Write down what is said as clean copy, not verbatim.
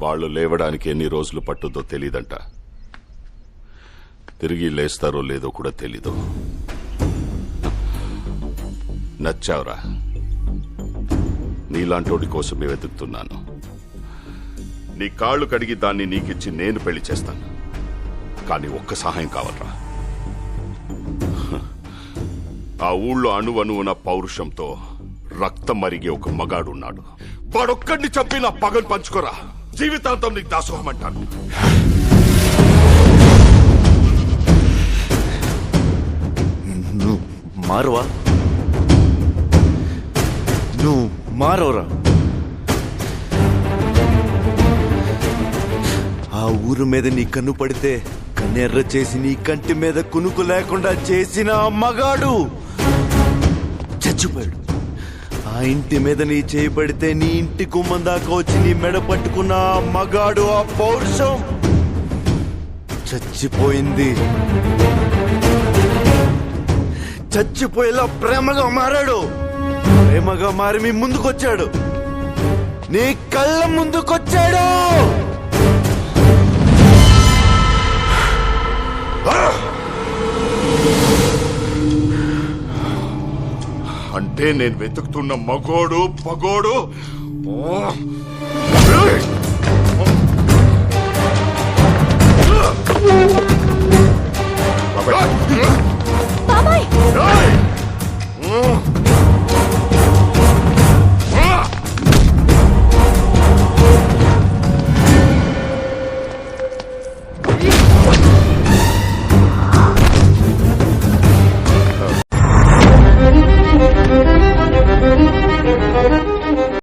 వాళ్ళు లేవడానికి ఎన్ని రోజులు పట్టుద్దో తెలీదంట. తిరిగి లేస్తారో లేదో కూడా తెలీదు. నచ్చావురా, నీలాంటోడి కోసమే వెతుకుతున్నాను. నీ కాళ్ళు కడిగి దాన్ని నీకిచ్చి నేను పెళ్లి చేస్తాను. కానీ ఒక్క సహాయం కావాలరా. ఆ ఊళ్ళో అణువణువున పౌరుషంతో రక్తం మరిగే ఒక మగాడున్నాడు. వాడొక్కడిని చంపి నా పగను పంచుకోరా. జీవితాంతం నీకు దాసోహం అంటాను. నువ్వు మారవా? నువ్వు మారవరా? ఆ ఊరు మీద నీ కన్ను పడితే కన్నెర్ర చేసి నీ కంటి మీద కునుకు లేకుండా చేసిన ఆ మగాడు చచ్చిపోయాడు. ఆ ఇంటి మీద నీ చేయి పడితే నీ ఇంటి గుమ్మం దాకా వచ్చి నీ మెడ పట్టుకున్న ఆ మగాడు, ఆ పౌరుషం చచ్చిపోయింది. చచ్చిపోయేలా ప్రేమగా మారాడు. ప్రేమగా మారి మీ ముందుకొచ్చాడు. నీ కళ్ళ ముందుకొచ్చాడు. అంటే నేను వెతుకుతున్న మగోడు పగోడు